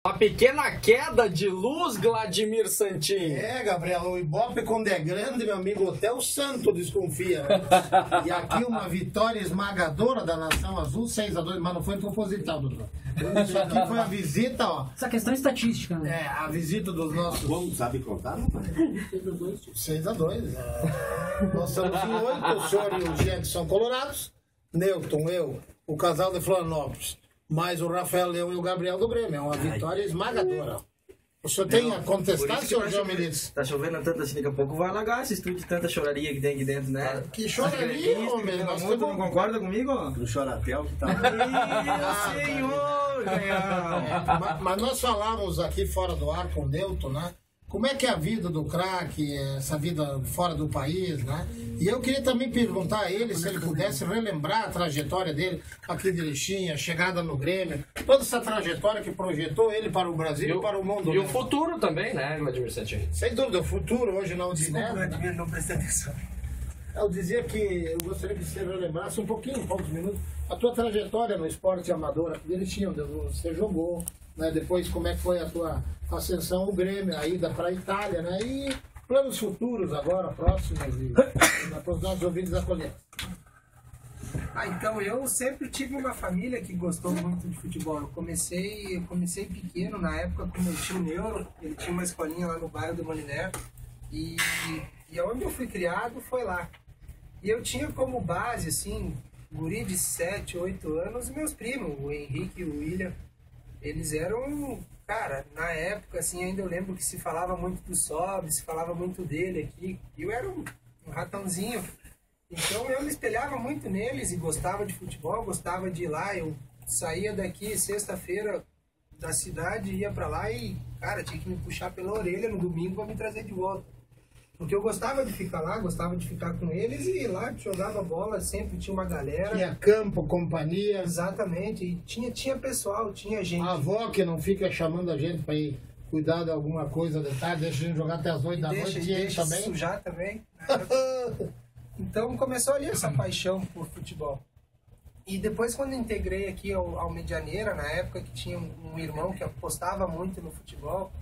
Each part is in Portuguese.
A pequena queda de luz, Vladimir Santin. Gabriel, o Ibope quando é grande, meu amigo, até o santo desconfia. Né? E aqui uma vitória esmagadora da Nação Azul, 6-2, mas não foi proposital, doutor. Isso aqui foi a visita, ó. Essa questão é estatística, né? A visita dos nossos... Como sabe contar, não? 6-2. Nós estamos em 8, o senhor e o Jean, que são colorados. Newton, eu, o casal de Florianópolis, mais o Rafael Leão e o Gabriel do Grêmio. É uma vitória esmagadora. O senhor tem a contestar, senhor João Milites? Tá chovendo tanto assim, daqui a pouco vai alagar esse estúdio de tanta choraria que tem aqui dentro, né? Que choraria, homem. Nós não concorda comigo? No Choratel que tá... Meu senhor! Mas nós falávamos aqui fora do ar com o Newton, né? Como é que é a vida do craque, essa vida fora do país, né? E eu queria também perguntar a ele se ele pudesse relembrar a trajetória dele aqui de Erechim, a chegada no Grêmio, toda essa trajetória que projetou ele para o Brasil e para o mundo. E o futuro também, né, Vladimir Santin? Sem dúvida, o futuro hoje na Udinese. Vladimir, não presta atenção. Eu dizia que eu gostaria que você relembrasse um pouquinho, poucos minutos, a tua trajetória no esporte amador aqui de Erechim, onde você jogou, né? Depois como é que foi a tua ascensão ao Grêmio, a ida para a Itália, né? E planos futuros agora, próximos, e para os nossos ouvintes acolher. Então, eu sempre tive uma família que gostou muito de futebol. Eu comecei pequeno, na época, com meu tio Neuro. Ele tinha uma escolinha lá no bairro do Moliné. E onde eu fui criado foi lá. E eu tinha como base, assim, guri de 7, 8 anos, meus primos, o Henrique e o William. Eles eram, cara, na época, assim, ainda eu lembro que se falava muito do Sobe, se falava muito dele aqui. Eu era um ratãozinho. Então eu me espelhava muito neles e gostava de futebol, gostava de ir lá. Eu saía daqui sexta-feira da cidade, ia pra lá e, cara, tinha que me puxar pela orelha no domingo pra me trazer de volta. Porque eu gostava de ficar lá, gostava de ficar com eles e lá jogava bola, sempre tinha uma galera. Tinha campo, companhia. Exatamente, e tinha pessoal, tinha gente. A avó que não fica chamando a gente para ir cuidar de alguma coisa de tarde, deixa a gente jogar até as 8 da noite, e ele também. Sujar também. Então começou ali essa paixão por futebol. E depois quando integrei aqui ao Medianeira, na época que tinha um irmão que apostava muito no futebol,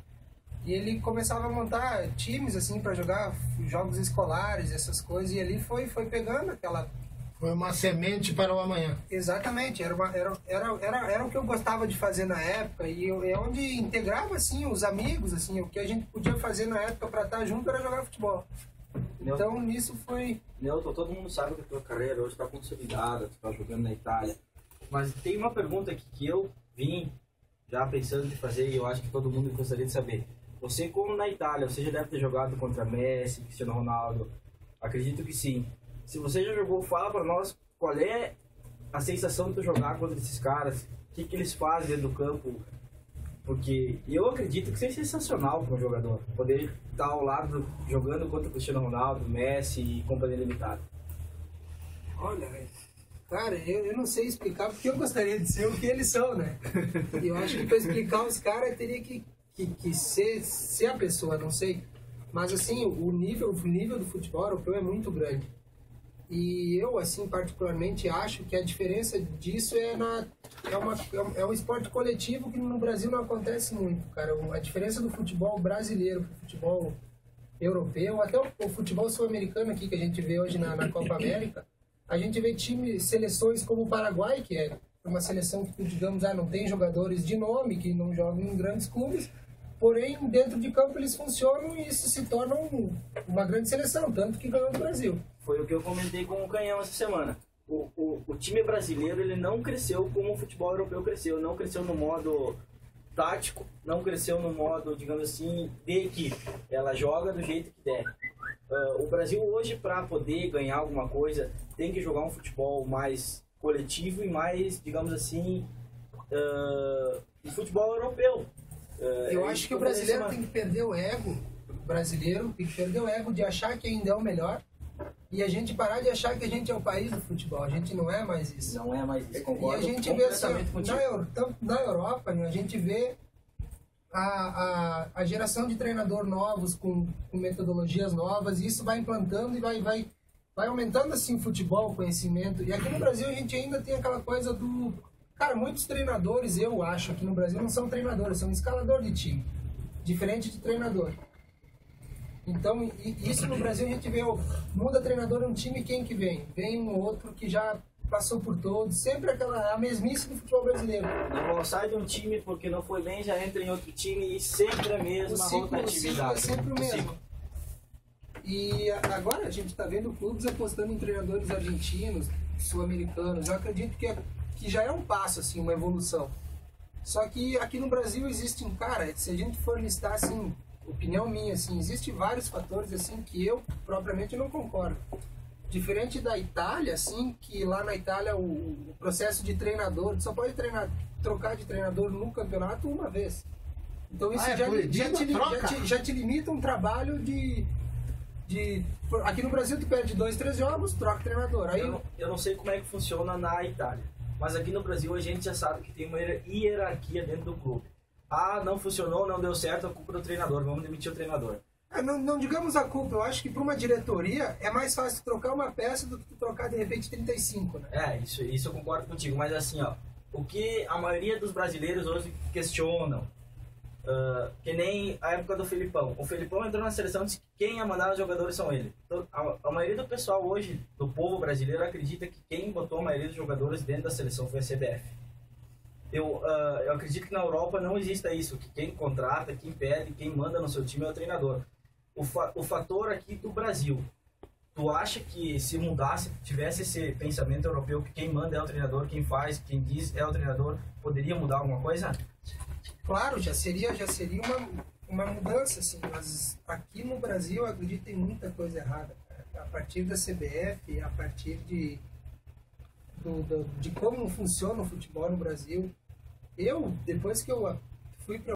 e ele começava a montar times assim para jogar jogos escolares, essas coisas, e ali foi pegando aquela... Foi uma semente para o amanhã. Exatamente, era o que eu gostava de fazer na época, e é onde integrava assim os amigos, assim, o que a gente podia fazer na época para estar junto era jogar futebol. Então nisso foi... Nelton, todo mundo sabe que a tua carreira hoje está consolidada, tu está jogando na Itália. Mas tem uma pergunta aqui que eu vim já pensando em fazer e eu acho que todo mundo gostaria de saber. Você, como na Itália, você já deve ter jogado contra Messi, Cristiano Ronaldo, acredito que sim. Se você já jogou, fala pra nós qual é a sensação de tu jogar contra esses caras, o que eles fazem dentro do campo, porque eu acredito que seja sensacional para um jogador, poder estar ao lado jogando contra Cristiano Ronaldo, Messi e companhia limitada. Olha, cara, eu não sei explicar porque eu gostaria de ser o que eles são, né? E eu acho que para explicar os caras eu teria que ser a pessoa, não sei. Mas assim, o nível do futebol europeu é muito grande. E eu, assim, particularmente acho que a diferença disso é um esporte coletivo que no Brasil não acontece muito, cara. A diferença do futebol brasileiro pro futebol europeu, até o futebol sul-americano aqui que a gente vê hoje na Copa América, a gente vê seleções como o Paraguai, que é uma seleção que, digamos, não tem jogadores de nome, que não jogam em grandes clubes, porém, dentro de campo eles funcionam e isso se torna uma grande seleção, tanto que ganhou o Brasil. Foi o que eu comentei com o Canhão essa semana. O time brasileiro ele não cresceu como o futebol europeu cresceu. Não cresceu no modo tático, não cresceu no modo, digamos assim, de equipe. Ela joga do jeito que der. O Brasil hoje, para poder ganhar alguma coisa, tem que jogar um futebol mais coletivo e mais, digamos assim, um futebol europeu. Eu acho que o brasileiro tem que perder o ego. O brasileiro tem que perder o ego de achar que ainda é o melhor e a gente parar de achar que a gente é o país do futebol. A gente não é mais isso. Não é mais isso, E concordo. a gente vê assim, na Europa, a gente vê a geração de treinador novos com metodologias novas, e isso vai implantando e vai aumentando assim o futebol, o conhecimento. E aqui no Brasil a gente ainda tem aquela coisa Cara, muitos treinadores, eu acho, aqui no Brasil não são treinadores, são escalador de time. Diferente de treinador. Então, isso no Brasil a gente vê, muda treinador no time, quem que vem? Vem um outro que já passou por todos, sempre a mesmice do futebol brasileiro. Não sai de um time porque não foi bem, já entra em outro time e sempre a mesma rotatividade. O ciclo é sempre o mesmo. E agora a gente está vendo clubes apostando em treinadores argentinos, sul-americanos. Eu acredito que já é um passo, assim, uma evolução. Só que aqui no Brasil existem, cara, se a gente for listar, assim, opinião minha, assim, existem vários fatores, assim, que eu propriamente não concordo. Diferente da Itália, assim, que lá na Itália o processo de treinador, só pode trocar de treinador no campeonato uma vez. Então isso já te limita um trabalho de... Aqui no Brasil tu perde 2, 3 jogos, troca treinador. Aí... Eu não sei como é que funciona na Itália, mas aqui no Brasil a gente já sabe que tem uma hierarquia dentro do clube. Ah, não funcionou, não deu certo, a culpa do treinador, vamos demitir o treinador. Não digamos a culpa, eu acho que para uma diretoria é mais fácil trocar uma peça do que trocar de repente 35, né? Isso eu concordo contigo, mas assim, ó, o que a maioria dos brasileiros hoje questionam, que nem a época do Felipão. O Felipão entrou na seleção e disse que quem ia mandar os jogadores são ele. Então, a maioria do pessoal hoje, do povo brasileiro, acredita que quem botou a maioria dos jogadores dentro da seleção foi a CBF. Eu acredito que na Europa não exista isso, que quem contrata, quem pede, quem manda no seu time é o treinador. O fator aqui do Brasil, tu acha que se mudasse, tivesse esse pensamento europeu que quem manda é o treinador, quem faz, quem diz é o treinador, poderia mudar alguma coisa? Claro, já seria uma mudança, assim, mas aqui no Brasil eu acredito que tem muita coisa errada, cara. A partir da CBF, a partir de como funciona o futebol no Brasil. Depois que eu fui para